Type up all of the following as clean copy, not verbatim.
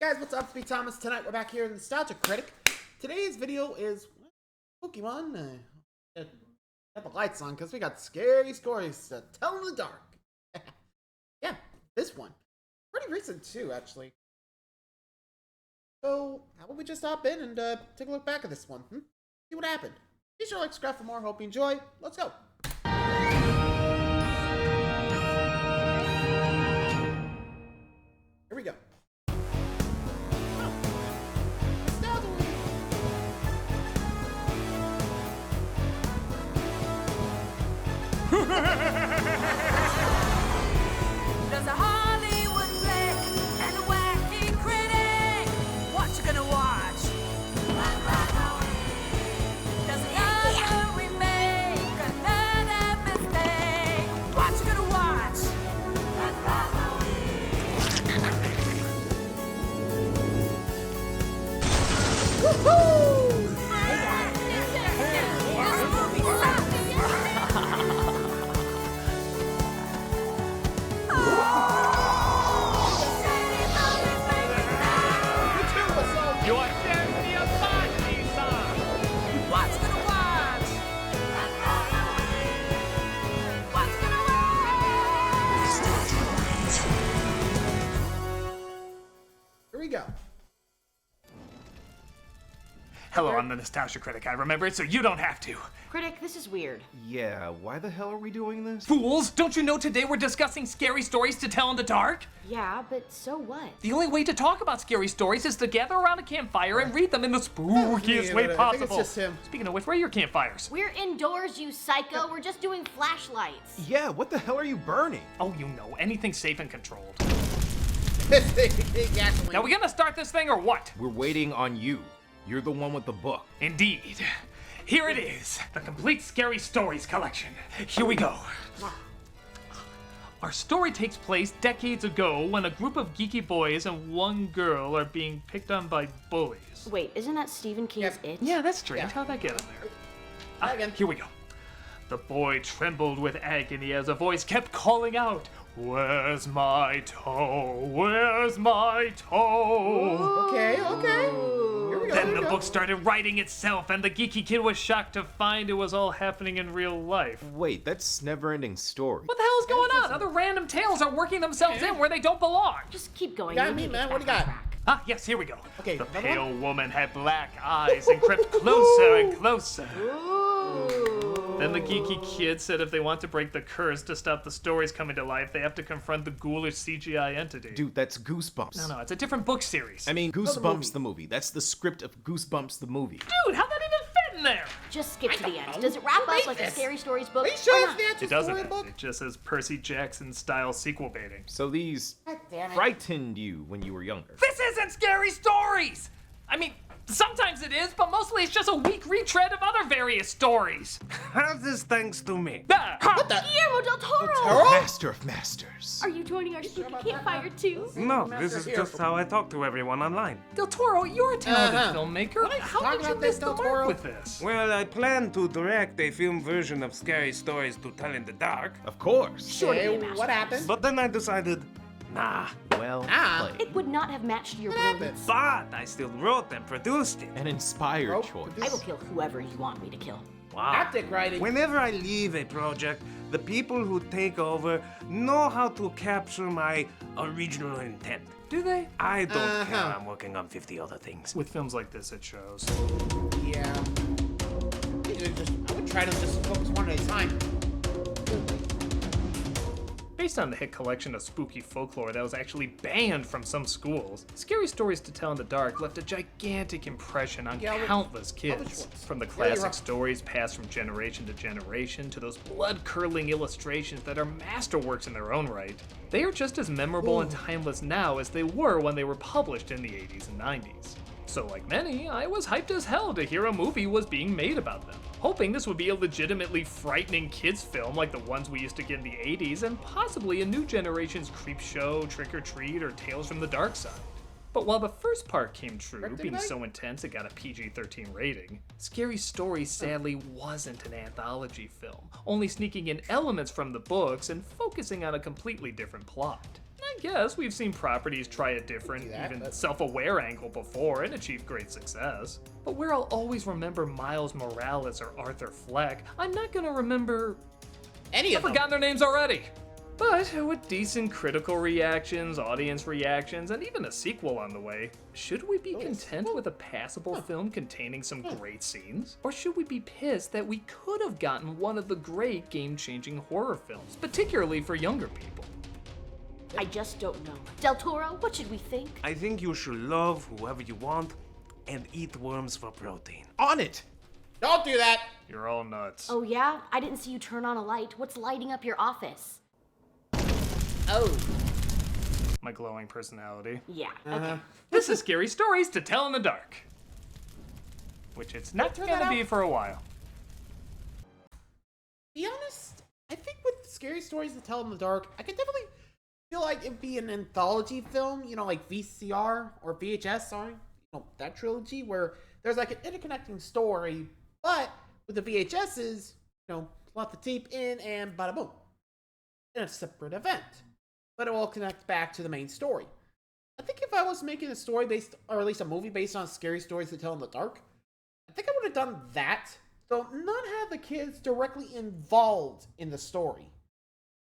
Guys, what's up? It's me, Thomas. Tonight we're back here in the Nostalgia Critic. Today's video is spooky one. Got the lights on because we got scary stories to tell in the dark. Yeah, this one. Pretty recent too, actually. So, how about we just hop in and take a look back at this one? See what happened. Be sure to like, subscribe for more. Hope you enjoy. Let's go. Here we go. There's a Hollywood flick and a wacky critic. What you gonna watch? There's another remake, another mistake. What you gonna watch? Woohoo! Go. Hello, I'm the Nostalgia Critic. I remember it, so you don't have to. Critic, this is weird. Yeah, why the hell are we doing this? Fools! Don't you know today we're discussing scary stories to tell in the dark? Yeah, but so what? The only way to talk about scary stories is to gather around a campfire and read them in the spookiest way possible. I think it's just him. Speaking of which, where are your campfires? We're indoors, you psycho. We're just doing flashlights. Yeah, what the hell are you burning? Oh, you know, anything safe and controlled. Now, we gonna start this thing or what? We're waiting on you. You're the one with the book. Indeed. Here it is, the complete Scary Stories collection. Here we go. Our story takes place decades ago when a group of geeky boys and one girl are being picked on by bullies. Wait, isn't that Stephen King's It? Yeah, that's strange. How'd that get in there? Here we go. The boy trembled with agony as a voice kept calling out, "Where's my toe? Where's my toe?" Okay. Here we go. Then the book started writing itself, and the geeky kid was shocked to find it was all happening in real life. Wait, that's never-ending story. What the hell is going on? Other random tales are working themselves in where they don't belong. Just keep going. You got me, man. What do you got? Ah, yes, here we go. Okay, the another pale woman had black eyes and crept closer and closer. Then the geeky kid said if they want to break the curse to stop the stories coming to life, they have to confront the ghoulish CGI entity. Dude, that's Goosebumps. No, it's a different book series. I mean, Goosebumps the movie. That's the script of Goosebumps the movie. Dude, how'd that even fit in there? Just skip to the end. Does it wrap up like a Scary Stories book? Are you sure or it's not? the actual It doesn't. storybook? It just says Percy Jackson-style sequel baiting. So these God damn it. frightened you when you were younger. This isn't Scary Stories! I mean, sometimes it is, but mostly it's just a weak retread of other various stories. How's this thanks to me? What the? Guillermo del Toro! Toro? Master of Masters. Are you joining our spooky campfire too? No, this is just how I talk to everyone online. Del Toro, you're a talented filmmaker. What are you How talking did you about miss this, the Del mark Toro? with this? Well, I plan to direct a film version of Scary Stories to Tell in the Dark, Of course. Sure to be a Okay, masterpiece. what happened? but then I decided, nah. Well Ah. played. It would not have matched your What happened? brilliance. But I still wrote and produced it. An inspired Oh, choice. I will kill whoever you want me to kill. Optic writing. Whenever I leave a project, the people who take over know how to capture my original intent. Do they? I don't care. I'm working on 50 other things. With films like this, it shows. Yeah. I would try to just focus one at a time. Based on the hit collection of spooky folklore that was actually banned from some schools, Scary Stories to Tell in the Dark left a gigantic impression on Yeah, countless which kids. ones? From the Yeah, you're classic right. stories passed from generation to generation to those blood-curdling illustrations that are masterworks in their own right, they are just as memorable and timeless now as they were when they were published in the 80s and 90s. So like many, I was hyped as hell to hear a movie was being made about them, hoping this would be a legitimately frightening kids film like the ones we used to get in the 80s and possibly a new generation's Creep Show, Trick or Treat, or Tales from the Dark Side. But while the first part came true, being so intense it got a PG-13 rating, Scary Stories sadly wasn't an anthology film, only sneaking in elements from the books and focusing on a completely different plot. I guess we've seen properties try a different, Do that, even but- self-aware angle before and achieve great success. But where I'll always remember Miles Morales or Arthur Fleck, I'm not gonna remember... Any I've of them. forgotten their names already! But with decent critical reactions, audience reactions, and even a sequel on the way, should we be content with a passable film containing some great scenes? Or should we be pissed that we could have gotten one of the great game-changing horror films, particularly for younger people? I just don't know. Del Toro, what should we think? I think you should love whoever you want and eat worms for protein. On it! Don't do that. You're all nuts. Oh yeah? I didn't see you turn on a light. What's lighting up your office? Oh. My glowing personality. Yeah, okay. This is Scary Stories to Tell in the Dark. Which it's not turn that gonna be out? for a while. Be honest, I think with scary stories to tell in the dark, I could definitely feel like it'd be an anthology film, you know, like VCR or VHS, sorry, you know, that trilogy where there's like an interconnecting story, but with the VHSs, you know, slot the tape in and bada boom. In a separate event, but it will connect back to the main story. I think if I was making a story based, or at least a movie based on scary stories to tell in the dark, I think I would have done that. So not have the kids directly involved in the story,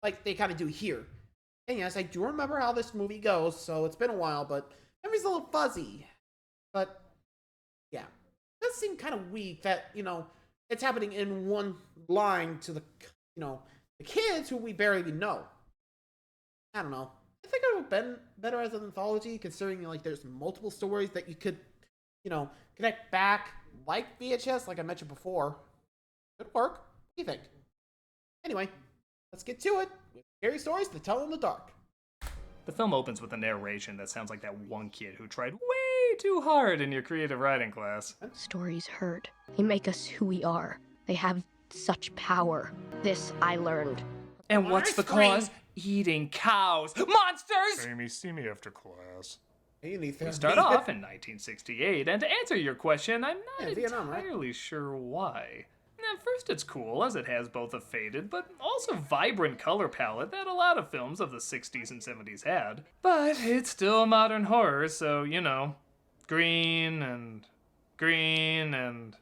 like they kind of do here. And yes, I do remember how this movie goes, so it's been a while, but memory's a little fuzzy. But yeah, it does seem kind of weak that, you know, it's happening in one line to the, you know, the kids who we barely even know. I don't know. I think it would have been better as an anthology, considering like there's multiple stories that you could, you know, connect back like VHS, like I mentioned before. Could work. What do you think? Anyway, let's get to it with scary stories to tell in the dark. The film opens with a narration that sounds like that one kid who tried way too hard in your creative writing class. Stories hurt. They make us who we are. They have such power. This I learned. And what's the cause? Eating cows. Monsters! Amy, see me after class. Hey, Nathan. We start off in 1968, and to answer your question, I'm not Yeah, Vietnam, right? entirely sure why. At first it's cool, as it has both a faded but also vibrant color palette that a lot of films of the 60s and 70s had. But it's still modern horror, so, you know, green and green and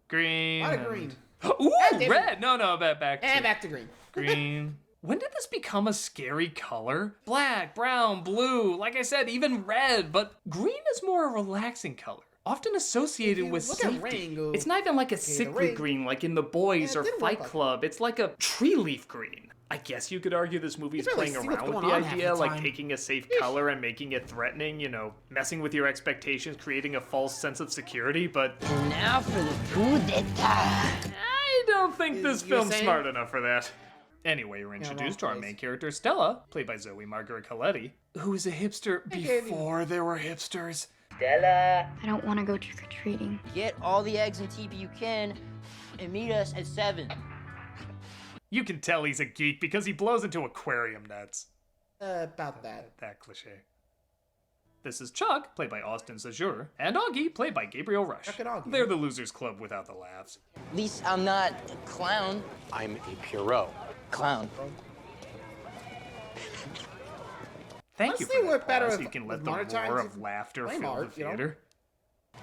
green. A lot of and... green. Ooh, David. red! No, back to And back to green. green. When did this become a scary color? Black, brown, blue, like I said, even red, but green is more a relaxing color. Often associated you with look at safety. rain, go, It's not even like a the sickly rain- green like in The Boys Yeah, it or didn't Fight look like Club. It's like a tree leaf green. I guess you could argue this movie is You really playing see what's around with going the on half idea, the like time. taking a safe color and making it threatening, you know, messing with your expectations, creating a false sense of security, but Now for the coup d'etat. I don't think this You were film's saying? smart enough for that. Anyway, we're introduced to our place. main character, Stella, played by Zoe Margaret Coletti, who is a hipster before there were hipsters. Stella, I don't want to go trick-or-treating. get all the eggs and teepee you can and meet us at 7. You can tell he's a geek because he blows into aquarium nets. About that. That cliche. This is Chuck, played by Austin Zajur, and Augie, played by Gabriel Rush. Chuck and Augie. They're the losers club without the laughs. At least I'm not a clown. I'm a Pierrot. Clown. Thank Honestly, you for we're that better pause. if- You can with let the modern roar times of laughter flame fill the art, you know? theater.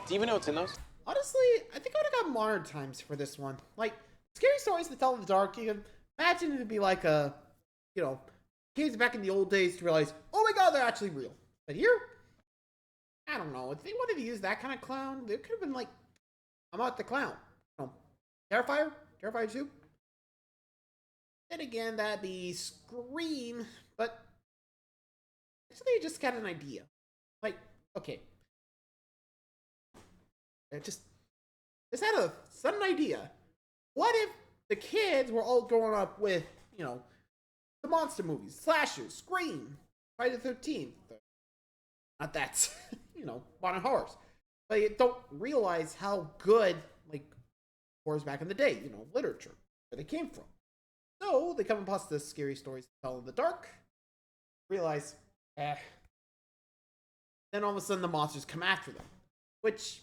Do you even know what's in those? Honestly, I think I would have got modern times for this one. Like, scary stories to tell in the dark, you can imagine it'd be like a, you know, kids back in the old days to realize, oh my god, they're actually real. But here, I don't know. If they wanted to use that kind of clown, there could have been like, I'm not the clown. You know, Terrifier? Terrifier 2? Then again, that'd be Scream, but actually, I just got an idea. Like, okay. I just had a sudden idea. What if the kids were all growing up with, you know, the monster movies, slashers, Scream, Friday the 13th. Not that, you know, modern horrors. But you don't realize how good, like, horrors back in the day, you know, literature, where they came from. So they come across the scary stories to tell in the dark, realize, Then all of a sudden the monsters come after them. Which,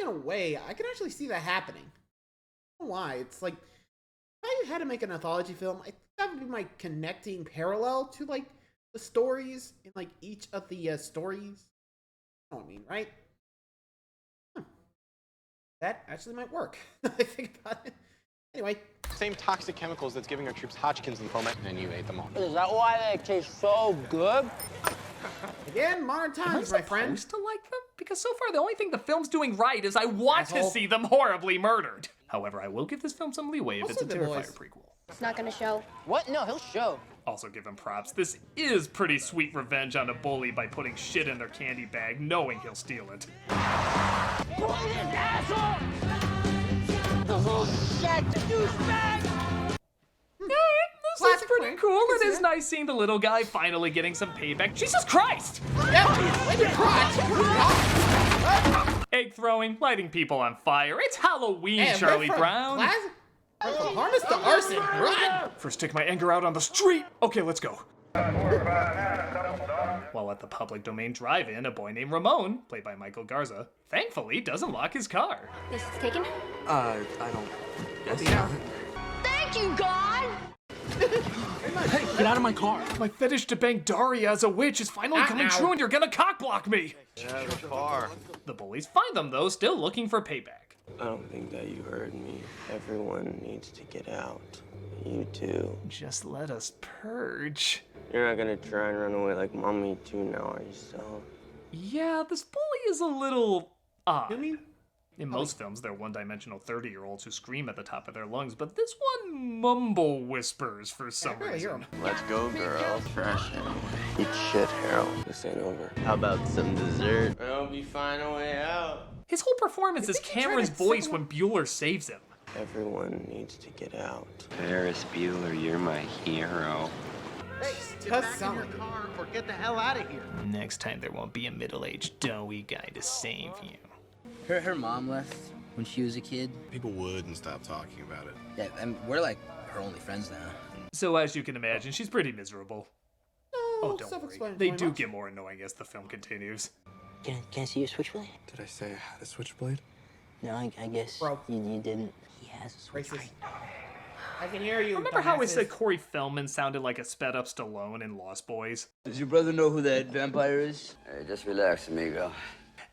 in a way, I can actually see that happening. I don't know why. It's like, if I had to make an anthology film, I think that would be my connecting parallel to, like, the stories in like each of the stories. You know what I mean, right? That actually might work. I think about it. Anyway. Same toxic chemicals that's giving our troops Hodgkin's lymphoma, and you ate them all. Is that why they taste so good? Again, modern times, my friend. Am I supposed to like them? Because so far the only thing the film's doing right is I want Asshole. to see them horribly murdered. However, I will give this film some leeway if Also it's a The Terrifier Boys. prequel. It's not gonna show. What? No, he'll show. Also give him props. This is pretty sweet revenge on a bully by putting shit in their candy bag, knowing he'll steal it. This is Classic pretty prank. cool. It Yes, is nice seeing the little guy finally getting some payback. Jesus Christ! Yeah, wait your crotch. Egg throwing, lighting people on fire. It's Halloween, Hey, Charlie we're from Brown. From harness to arson. Run! First, take my anger out on the street. Okay, let's go. While at the public domain drive-in, a boy named Ramon, played by Michael Garza, thankfully doesn't lock his car. This is taken? I don't guess. Thank you, God! Hey, get out of my car. My fetish to bang Daria as a witch is finally coming Ow. true and you're gonna cockblock me! Yeah, the car. The bullies find them though, still looking for payback. I don't think that you heard me. Everyone needs to get out. You too. Just let us purge. You're not gonna try and run away like mommy too now, are you, so? Yeah, this bully is a little odd. You mean? In most films, they're one-dimensional 30-year-olds who scream at the top of their lungs, but this one mumble whispers for some barely hear reason. him. Let's go, girl. Trash anyway. Eat shit, Harold. This ain't over. How about some dessert? I hope you find a way out. His whole performance is think he tried Cameron's to voice sing when Bueller saves him. Everyone needs to get out. Ferris Bueller, you're my hero. Does sound like it. or get the hell out of here. Next time there won't be a middle-aged doughy guy to save you. Her mom left when she was a kid. People wouldn't stop talking about it. Yeah, and we're like her only friends now. So as you can imagine, she's pretty miserable. Oh, don't worry. self-explanatory They do much. get more annoying as the film continues. Can I see your switchblade? Did I say I had a switchblade? No, I guess Bro. you didn't. He has a switchblade. Racist. I can hear you. Remember how I dumbasses. said Corey Feldman sounded like a sped-up Stallone in Lost Boys? Does your brother know who that vampire is? Hey, just relax, amigo.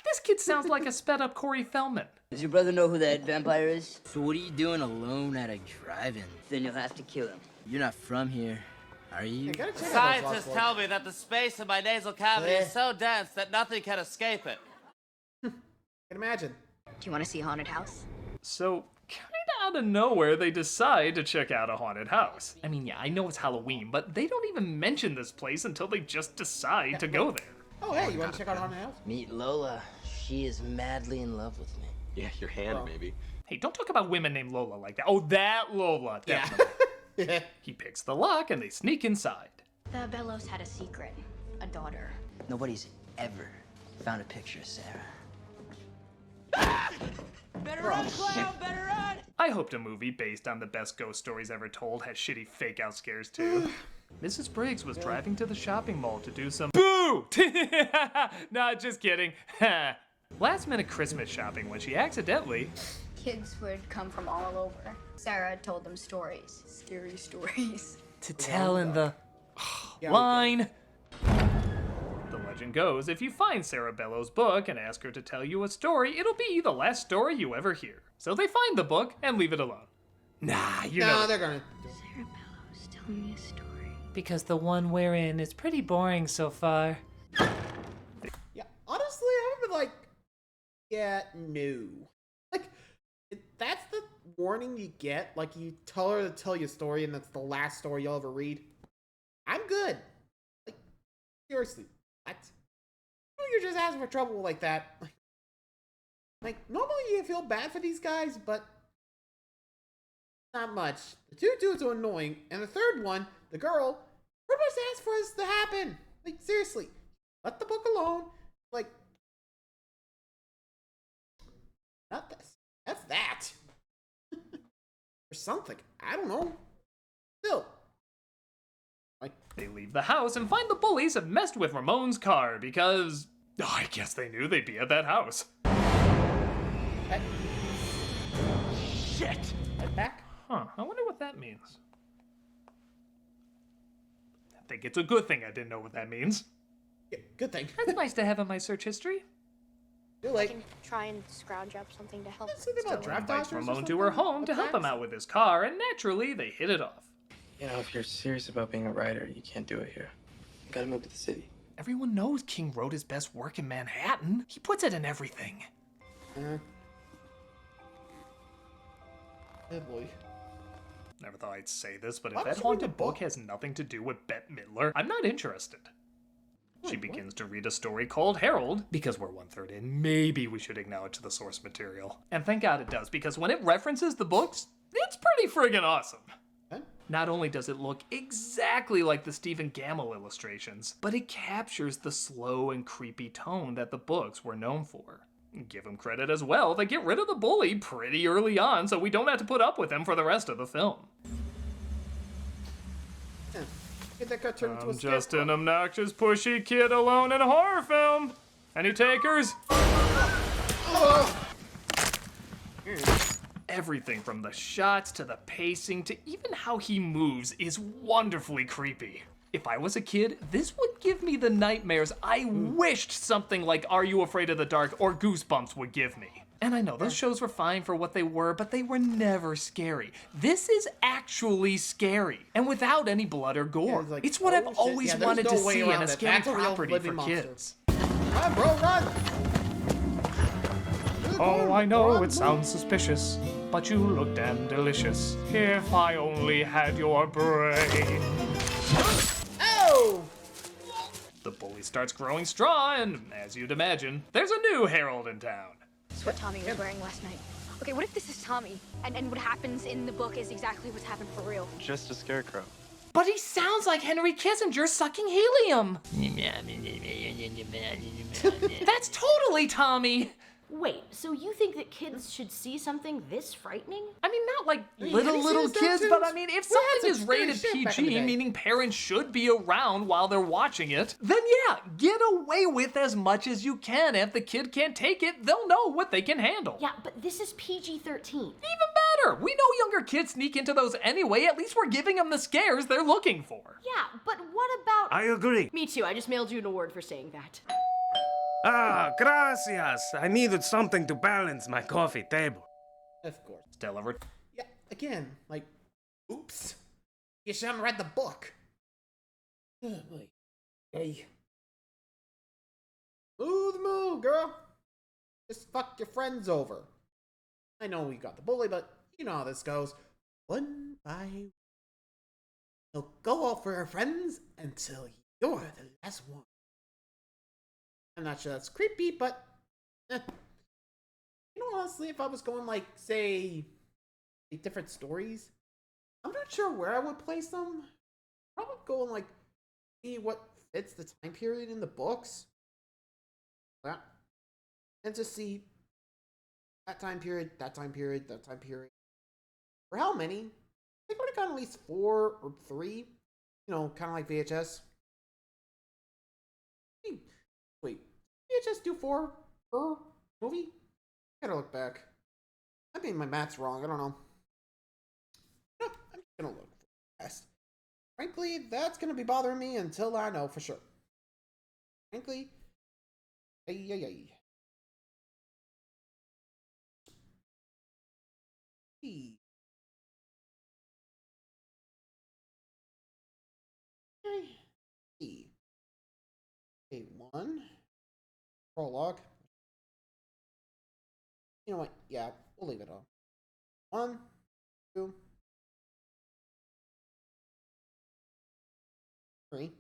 This kid sounds like a sped-up Corey Feldman. Does your brother know who that vampire is? So what are you doing alone at a drive-in? Then you'll have to kill him. You're not from here, are you? Yeah, gotta check out those Scientists Lost tell me that the space in my nasal cavity is so dense that nothing can escape it. Can imagine. Do you want to see a haunted house? So, kinda out of nowhere, they decide to check out a haunted house. I mean, yeah, I know it's Halloween, but they don't even mention this place until they just decide to go there. Oh, hey, you want to check out Haunted House? Meet Lola. She is madly in love with me. Yeah, your hand, Bro. maybe. Hey, don't talk about women named Lola like that. Oh, that Lola, definitely. Yeah. He picks the lock and they sneak inside. The Bellows had a secret. A daughter. Nobody's ever found a picture of Sarah. Better run, clown! Better run! I hoped a movie based on the best ghost stories ever told had shitty fake-out scares too. Mrs. Briggs was driving to the shopping mall to do some boo! Nah, just kidding. Last-minute Christmas shopping when she accidentally... Kids would come from all over. Sarah told them stories. Scary stories. to tell in the Yeah, line. The legend goes, if you find Sarah Bellows' book and ask her to tell you a story, it'll be the last story you ever hear. So they find the book and leave it alone. Nah, you know. No, they're gonna. Sarah Bellows, tell me a story. Because the one we're in is pretty boring so far. Yeah, honestly, I would be like, yeah, no. Like, that's the warning you get. Like, you tell her to tell you a story, and that's the last story you'll ever read. I'm good. Like, seriously, what? You're just asking for trouble like that. Like, normally you feel bad for these guys, but not much. The two dudes are annoying, and the third one, the girl, pretty much asked for this to happen. Like, seriously, let the book alone. Like, not this. That's that. Or something. I don't know. Still. Like, They leave the house and find the bullies have messed with Ramon's car because... Oh, I guess they knew they'd be at that house. head back. Huh, I wonder what that means. think it's a good thing I didn't know what that means. Yeah, good thing. That's nice to have in my search history. You're like, I can try and scrounge up something to help. something about draft Invites dodgers or Ramon to something? her home to help him Plans? out with his car, and naturally, they hit it off. You know, if you're serious about being a writer, you can't do it here. You gotta move to the city. Everyone knows King wrote his best work in Manhattan. He puts it in everything. Oh boy. Never thought I'd say this, but Why if would that you read haunted the book book? has nothing to do with Bette Midler, I'm not interested. She Wait, begins to read a story called Harold. Because we're 1/3 in, maybe we should acknowledge the source material. And thank God it does, because when it references the books, it's pretty friggin' awesome. Okay. Not only does it look exactly like the Stephen Gamble illustrations, but it captures the slow and creepy tone that the books were known for. Give him credit as well, they get rid of the bully pretty early on, so we don't have to put up with him for the rest of the film. Yeah. Get that got turned into a I'm just scarecrow. an obnoxious, pushy kid alone in a horror film. Any takers? Everything from the shots to the pacing to even how he moves is wonderfully creepy. If I was a kid, this would give me the nightmares I wished something like Are You Afraid of the Dark or Goosebumps would give me. And I know those shows were fine for what they were, but they were never scary. This is actually scary, and without any blood or gore. it's like, it's what oh, I've shit. always Yeah, there's wanted no to way see in around a it. scary That's a real property living for monster. kids. Run, bro, run! Oh, I know it sounds suspicious, but you look damn delicious. If I only had your brain. Oh! The bully starts growing straw, and as you'd imagine, there's a new Harold in town. That's what Tommy was wearing last night. Okay, what if this is Tommy? And what happens in the book is exactly what's happened for real? Just a scarecrow. But he sounds like Henry Kissinger sucking helium. That's totally Tommy. Wait, so you think that kids should see something this frightening? I mean, not like have little you seen the kids, Simpsons? but I mean, if We had something some is scary rated shit back in the PG, day. meaning parents should be around while they're watching it, then yeah, get away with as much as you can. If the kid can't take it, they'll know what they can handle. Yeah, but this is PG-13. Even better. We know younger kids sneak into those anyway. At least we're giving them the scares they're looking for. Yeah, but what about... I agree. Me too, I just mailed you an award for saying that. Ah, gracias. I needed something to balance my coffee table. Of course. Stella, Yeah, again, like, oops. You should have read the book. Oh, boy. Hey. Smooth move, girl. Just fuck your friends over. I know we got the bully, but you know how this goes. One by one. They'll go out for your friends until you're the last one. I'm not sure that's creepy, but you know, honestly, if I was going like, say, like different stories, I'm not sure where I would place them. Probably go and like see what fits the time period in the books. That, and to see that time period, that time period, that time period. For how many? I think I would have gotten at least 4 or 3. You know, kind of like VHS. Wait, VHS do 4 per movie? I gotta look back. I mean, my math's wrong. I don't know. No, I'm just gonna look fast. Frankly, that's gonna be bothering me until I know for sure. Frankly, ay. A1 prologue. You know what? Yeah, we'll leave it on. 1, 2, 3,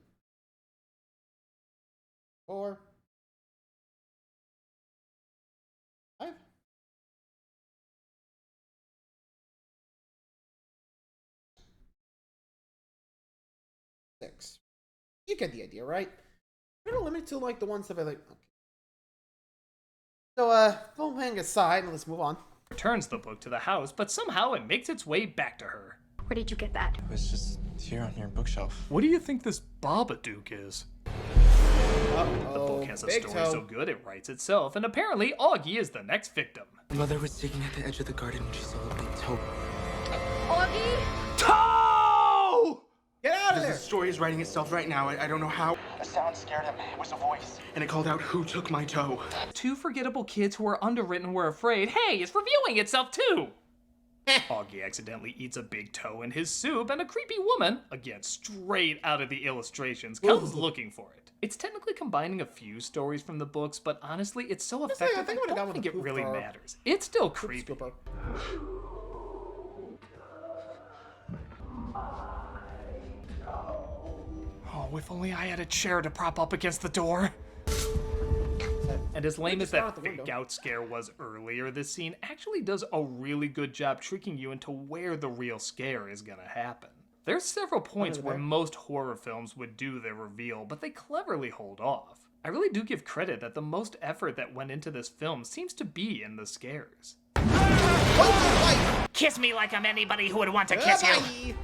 4, 5. 6. You get the idea, right? I'm gonna limit it to like the ones that I like. Okay. So, film hang aside, and let's move on. Returns the book to the house, but somehow it makes its way back to her. Where did you get that? It was just here on your bookshelf. What do you think this Babadook is? Uh-oh, The book has a big story toe. so good it writes itself, and apparently Augie is the next victim. Mother was digging at the edge of the garden when she saw a big toe. Augie? Toe! Get out there. The story is writing itself right now. I don't know how. A sound scared him. It was a voice. And it called out, "Who took my toe?" Two forgettable kids who are underwritten were afraid, hey, it's reviewing itself too! Augie accidentally eats a big toe in his soup, and a creepy woman, again straight out of the illustrations, comes looking for it. It's technically combining a few stories from the books, but honestly, it's so effective I don't think it really matters. It's still creepy. Oh, if only I had a chair to prop up against the door. And as lame as that fake out scare was earlier, this scene actually does a really good job tricking you into where the real scare is gonna happen. There's several points where most horror films would do their reveal, but they cleverly hold off. I really do give credit that the most effort that went into this film seems to be in the scares. Kiss me like I'm anybody who would want to kiss you.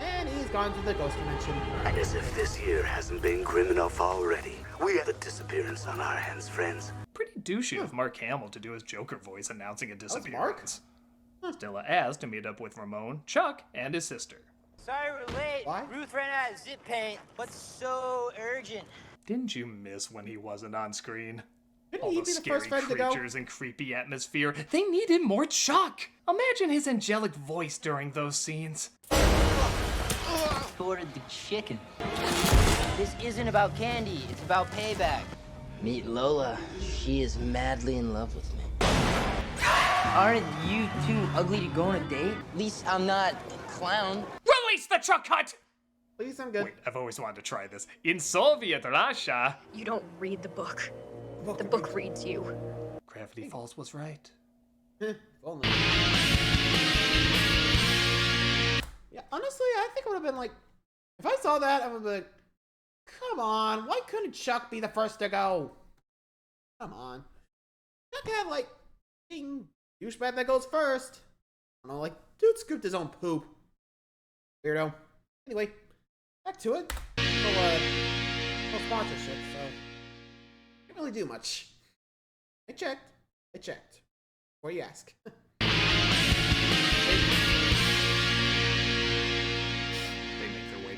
And he's gone to the ghost dimension. And as if this year hasn't been grim enough already, we have a disappearance on our hands, friends. Pretty douchey of Mark Hamill to do his Joker voice announcing a disappearance. Stella asked to meet up with Ramon, Chuck, and his sister. Sorry we're late. Why? Ruth ran out of zip paint. What's so urgent? Didn't you miss when he wasn't on screen? Didn't All he those be the scary first friend to go? creatures and creepy atmosphere. They needed more Chuck! Imagine his angelic voice during those scenes. Ordered the chicken. This isn't about candy, it's about payback. Meet Lola. She is madly in love with me. Aren't you too ugly to go on a date? At least I'm not a clown. Release the Chuck hut! Please, I'm good. Wait, I've always wanted to try this. In Soviet Russia... You don't read the book. The book reads you. Gravity Falls was right. Only. Yeah, honestly, I think it would have been like, if I saw that, I would be like, come on, why couldn't Chuck be the first to go? Come on. Chuck had like, being douchebag that goes first. I don't know, like, dude scooped his own poop. Weirdo. Anyway, back to it. No sponsorship, so can't really do much. I checked. Before you ask.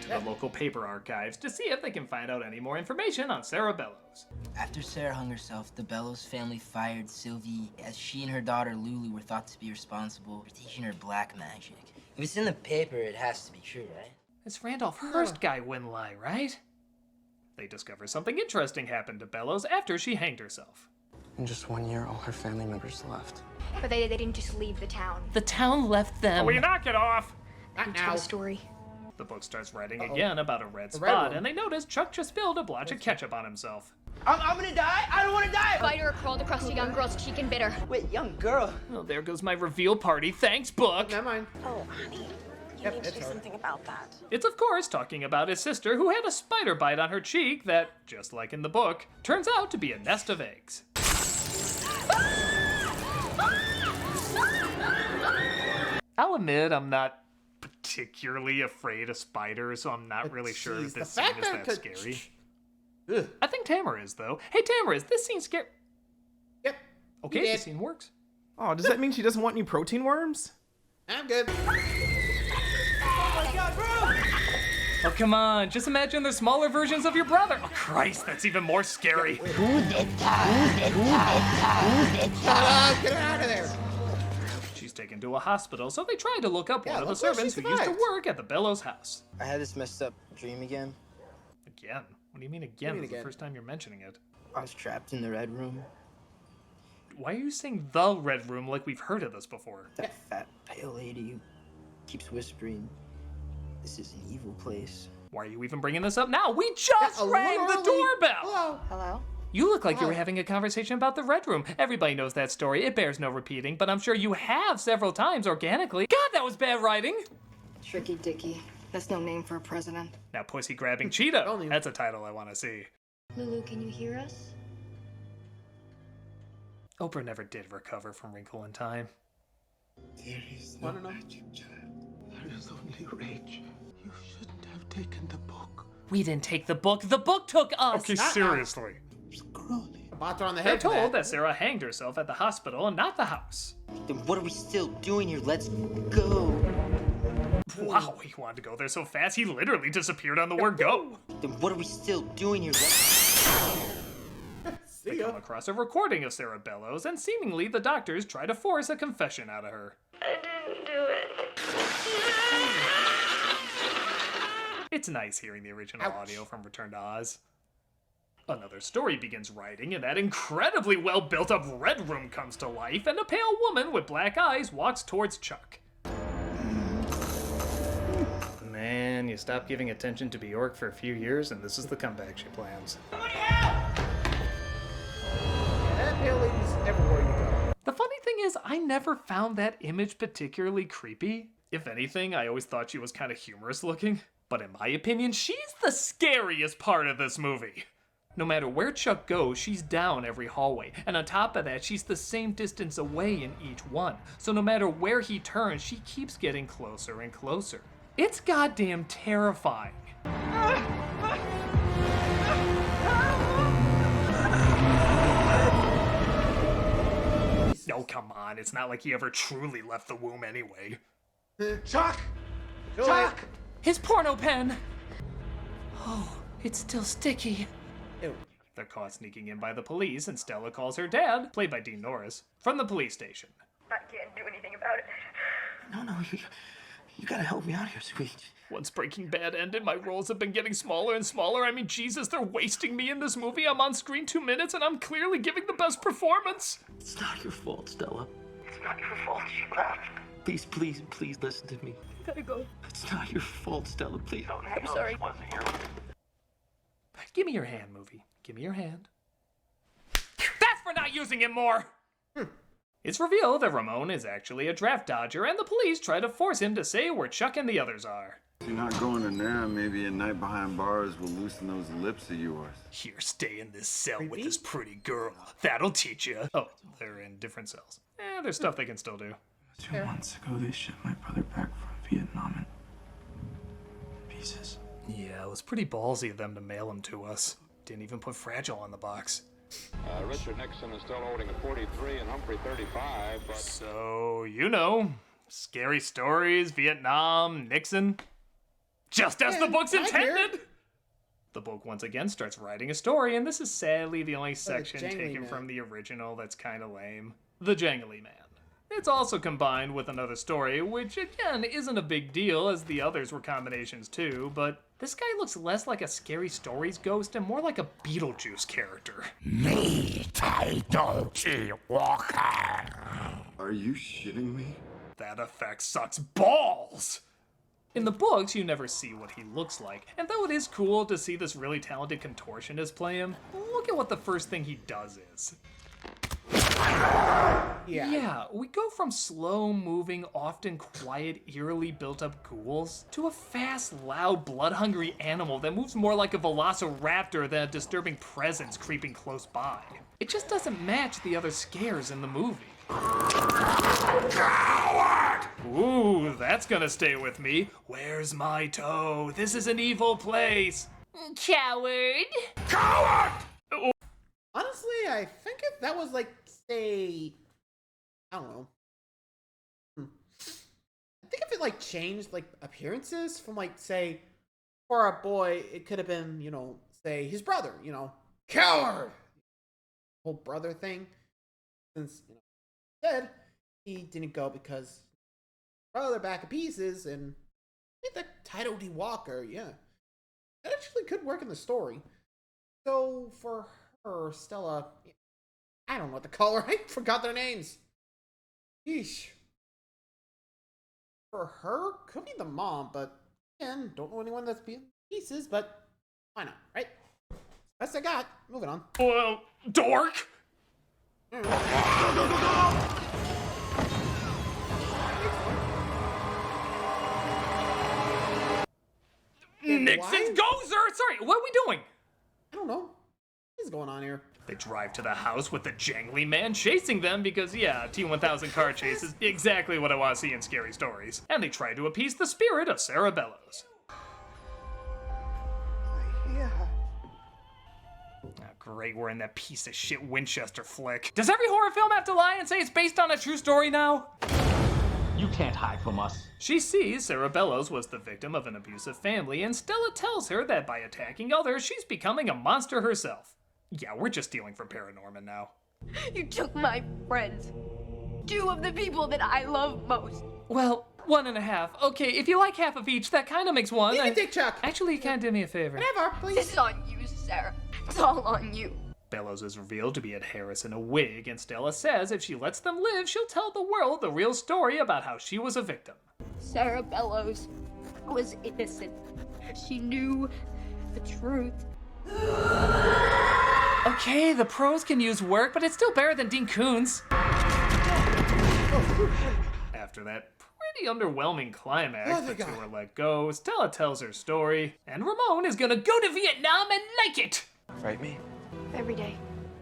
To the local paper archives to see if they can find out any more information on Sarah Bellows. After Sarah hung herself, the Bellows family fired Sylvie as she and her daughter Lulu were thought to be responsible for teaching her black magic. If it's in the paper, it has to be true, right? This Randolph Hearst guy wouldn't lie, right? They discover something interesting happened to Bellows after she hanged herself. In just 1 year, all her family members left. But they didn't just leave the town. The town left them. Will you knock it off? Not Tell now. the story. The book starts writing again about a red spot, and they notice Chuck just spilled a blotch of ketchup on himself. I'm gonna die? I don't wanna die! Spider crawled across a young girl's cheek and bit her. Wait, young girl? Well, there goes my reveal party. Thanks, book! Never mind. Oh, honey, you need to do something about that. It's of course talking about his sister who had a spider bite on her cheek that, just like in the book, turns out to be a nest of eggs. I'll admit I'm not particularly afraid of spiders, so I'm not really sure if this scene is that scary. I think Tamara is, though. Hey, Tamara, is this scene scary? Yep. Okay, this scene works. Oh, does that mean she doesn't want any protein worms? I'm good. Oh, come on. Just imagine they're smaller versions of your brother. Oh, Christ, that's even more scary. Get out of there. She's taken to a hospital, so they try to look up one of the servants who used to work at the Bellows house. I had this messed up dream again. Again? What do you mean again? It's the first time you're mentioning it. I was trapped in the Red Room. Why are you saying the Red Room like we've heard of this before? That fat, pale lady who keeps whispering, this is an evil place. Why are you even bringing this up now? We just rang the doorbell! Hello? You look like you were having a conversation about the Red Room. Everybody knows that story. It bears no repeating, but I'm sure you have several times organically. God, that was bad writing! Tricky Dicky. That's no name for a president. Now pussy grabbing Cheetah. That's a title I want to see. Lulu, can you hear us? Oprah never did recover from Wrinkle in Time. There is no magic, child. There is only rage. You shouldn't have taken the book. We didn't take the book. The book took us. Okay, seriously. Bots are on the They're head. told that Sarah hanged herself at the hospital and not the house. Then what are we still doing here? Let's go. Wow, he wanted to go there so fast, he literally disappeared on the word go. Then what are we still doing here? They come across a recording of Sarah Bellows, and seemingly the doctors try to force a confession out of her. I didn't do it. It's nice hearing the original audio from Return to Oz. Another story begins writing, and that incredibly well-built-up red room comes to life, and a pale woman with black eyes walks towards Chuck. Man, you stop giving attention to Bjork for a few years, and this is the comeback she plans. That pale lady's everywhere you go. The funny thing is, I never found that image particularly creepy. If anything, I always thought she was kind of humorous looking. But in my opinion, she's the scariest part of this movie. No matter where Chuck goes, she's down every hallway. And on top of that, she's the same distance away in each one. So no matter where he turns, she keeps getting closer and closer. It's goddamn terrifying. Oh, come on. It's not like he ever truly left the womb anyway. Chuck! Chuck! His porno pen! Oh, it's still sticky. Ew. They're caught sneaking in by the police, and Stella calls her dad, played by Dean Norris, from the police station. I can't do anything about it. No, you gotta help me out here, sweet. Once Breaking Bad ended, my roles have been getting smaller and smaller. I mean, Jesus, they're wasting me in this movie. I'm on screen 2 minutes, and I'm clearly giving the best performance. It's not your fault, Stella. It's not your fault, Please listen to me. I gotta go. It's not your fault, Stella, please. I'm sorry. Give me your hand, movie. Give me your hand. That's for not using it more! It's revealed that Ramon is actually a draft dodger, and the police try to force him to say where Chuck and the others are. If you're not going in there, maybe a night behind bars will loosen those lips of yours. Here, stay in this cell with this pretty girl. That'll teach you. Oh, they're in different cells. There's stuff they can still do. 2 months ago, they shipped my brother back from Vietnam in pieces. Yeah, it was pretty ballsy of them to mail him to us. Didn't even put Fragile on the box. Richard Nixon is still holding a 43 and Humphrey 35, but... So, you know, scary stories, Vietnam, Nixon. Just as the book's intended! The book once again starts writing a story, and this is sadly the only section taken from the original that's kind of lame. The Jangly Man. It's also combined with another story, which again isn't a big deal as the others were combinations too, but this guy looks less like a Scary Stories ghost and more like a Beetlejuice character. Me, Taito Walker. Are you shitting me? That effect sucks balls! In the books, you never see what he looks like, and though it is cool to see this really talented contortionist play him, look at what the first thing he does is. Yeah, we go from slow-moving, often quiet, eerily built-up ghouls to a fast, loud, blood-hungry animal that moves more like a velociraptor than a disturbing presence creeping close by. It just doesn't match the other scares in the movie. Coward! Ooh, that's gonna stay with me. Where's my toe? This is an evil place. Coward! Coward! Honestly, I think if that was like, say, I don't know. I think if it like changed like appearances from like, say, for a boy, it could have been, you know, say his brother, you know, coward! Whole brother thing. Since, you know, said he didn't go because his brother back in pieces, and I think that Taito D. Walker, yeah. That actually could work in the story. So for her, Stella, I don't know what to call her. I forgot their names. Yeesh. For her, could be the mom, but again, don't know anyone that's being pieces, but why not, right? Best I got. Moving on. Well, dork! Nixon's Gozer! Sorry, what are we doing? I don't know. What is going on here? They drive to the house with the jangly man chasing them because, yeah, T-1000 car chase is exactly what I want to see in Scary Stories. And they try to appease the spirit of Sarah Bellows. Great, we're in that piece of shit Winchester flick. Does every horror film have to lie and say it's based on a true story now? You can't hide from us. She sees Sarah Bellows was the victim of an abusive family, and Stella tells her that by attacking others, she's becoming a monster herself. Yeah, we're just stealing from Paranorman now. You took my friends. 2 of the people that I love most. Well, 1.5. Okay, if you like half of each, that kind of makes 1. You can take Chuck. Actually, you can't do me a favor. Whatever, please. This is on you, Sarah. It's all on you. Bellows is revealed to be Ed Harris in a wig, and Stella says if she lets them live, she'll tell the world the real story about how she was a victim. Sarah Bellows was innocent. She knew the truth. Okay, the pros can use work, but it's still better than Dean Koontz. After that pretty underwhelming climax, the 2 are let go, Stella tells her story, and Ramon is gonna go to Vietnam and like it! Right, me? Every day.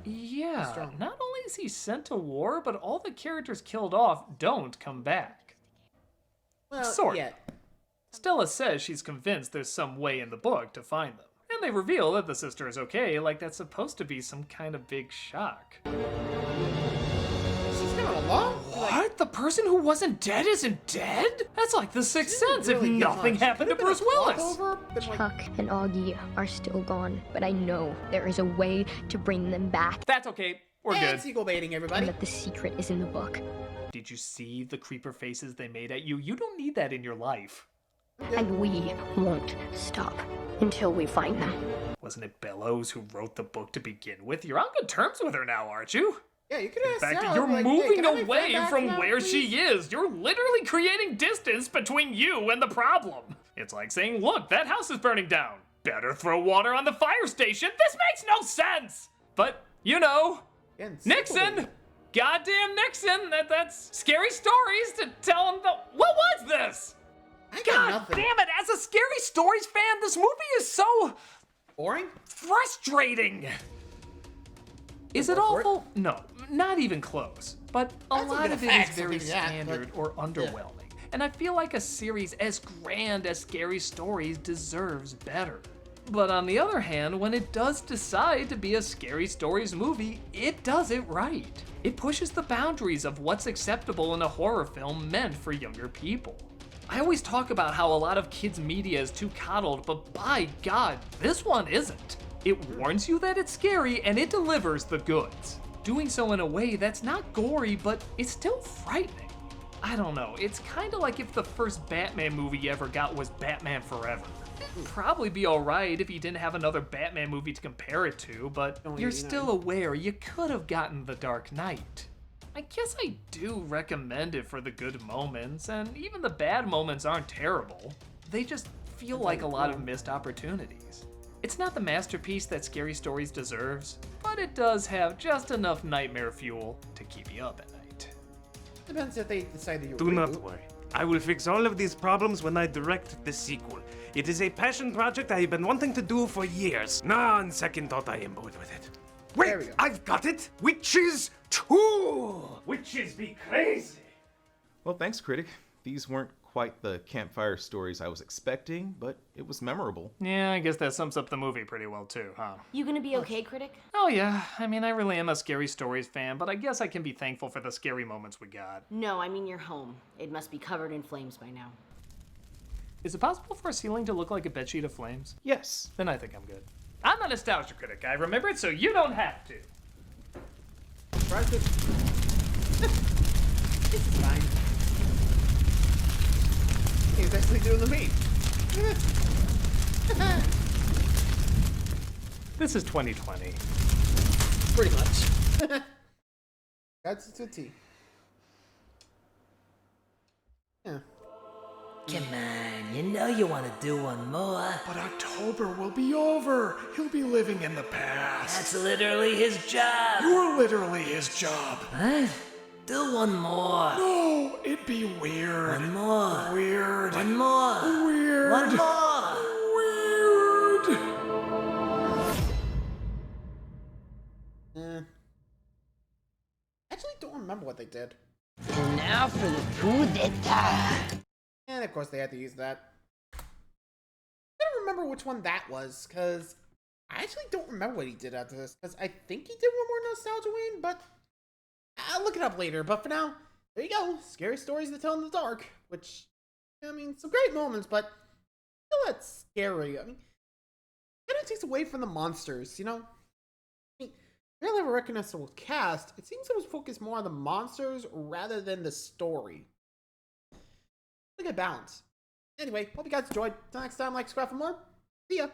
Yeah, not only is he sent to war, but all the characters killed off don't come back. Well, sort of. yeah. Stella says she's convinced there's some way in the book to find them. And they reveal that the sister is okay, like that's supposed to be some kind of big shock. She's coming along? What? The person who wasn't dead isn't dead? That's like the Sixth Sense if nothing happened to Bruce Willis. Chuck and Augie are still gone, but I know there is a way to bring them back. That's okay. We're good. Sequel baiting, everybody. And that the secret is in the book. Did you see the creeper faces they made at you? You don't need that in your life. And we won't stop until we find them. Wasn't it Bellows who wrote the book to begin with? You're on good terms with her now, aren't you? Yeah, you could In ask fact, Sarah, you're like, hey, moving can I have my away friend back from now, where please? she is. You're literally creating distance between you and the problem. It's like saying, look, that house is burning down. Better throw water on the fire station. This makes no sense. But, you know, Nixon. Goddamn Nixon. That's scary stories to tell him the... What was this? God damn it. As a Scary Stories fan, this movie is so... boring? Frustrating. Is it awful? No, not even close. But a lot of it is very standard or underwhelming. And I feel like a series as grand as Scary Stories deserves better. But on the other hand, when it does decide to be a Scary Stories movie, it does it right. It pushes the boundaries of what's acceptable in a horror film meant for younger people. I always talk about how a lot of kids' media is too coddled, but by God, this one isn't. It warns you that it's scary and it delivers the goods. Doing so in a way that's not gory, but it's still frightening. I don't know, it's kinda like if the first Batman movie you ever got was Batman Forever. It'd probably be alright if you didn't have another Batman movie to compare it to, but you're still aware you could have gotten The Dark Knight. I guess I do recommend it for the good moments, and even the bad moments aren't terrible. They just feel like a lot of missed opportunities. It's not the masterpiece that Scary Stories deserves, but it does have just enough nightmare fuel to keep you up at night. Depends if they decide that you Do not worry. I will fix all of these problems when I direct the sequel. It is a passion project I have been wanting to do for years. Now, on second thought, I am bored with it. Wait, I've got it! Witches 2! Witches be crazy! Well, thanks, Critic. These weren't quite the campfire stories I was expecting, but it was memorable. Yeah, I guess that sums up the movie pretty well too, huh? You gonna be okay, Critic? Oh yeah, I mean, I really am a Scary Stories fan, but I guess I can be thankful for the scary moments we got. No, I mean your home. It must be covered in flames by now. Is it possible for a ceiling to look like a bedsheet of flames? Yes. Then I think I'm good. I'm a nostalgia critic. I remember it, so you don't have to. This is fine. He's actually doing the meat. This is 2020. Pretty much. That's a T. Yeah. Come on, you know you want to do one more. But October will be over. He'll be living in the past. That's literally his job. You're literally his job. What? Do one more. No, it'd be weird. One more. Weird. One more. Weird. One more. Weird. Actually, don't remember what they did. And now for the coup d'etat. And of course, they had to use that. I don't remember which one that was, because I actually don't remember what he did after this, because I think he did one more Nostalgia Wayne, but I'll look it up later. But for now, there you go. Scary stories to tell in the dark. Which, I mean, some great moments, but still that's scary. I mean, it kind of takes away from the monsters, you know? I mean, barely have a recognizable cast. It seems it was focused more on the monsters rather than the story. Look at balance. Anyway, hope you guys enjoyed. Till next time, like, subscribe for more. See ya.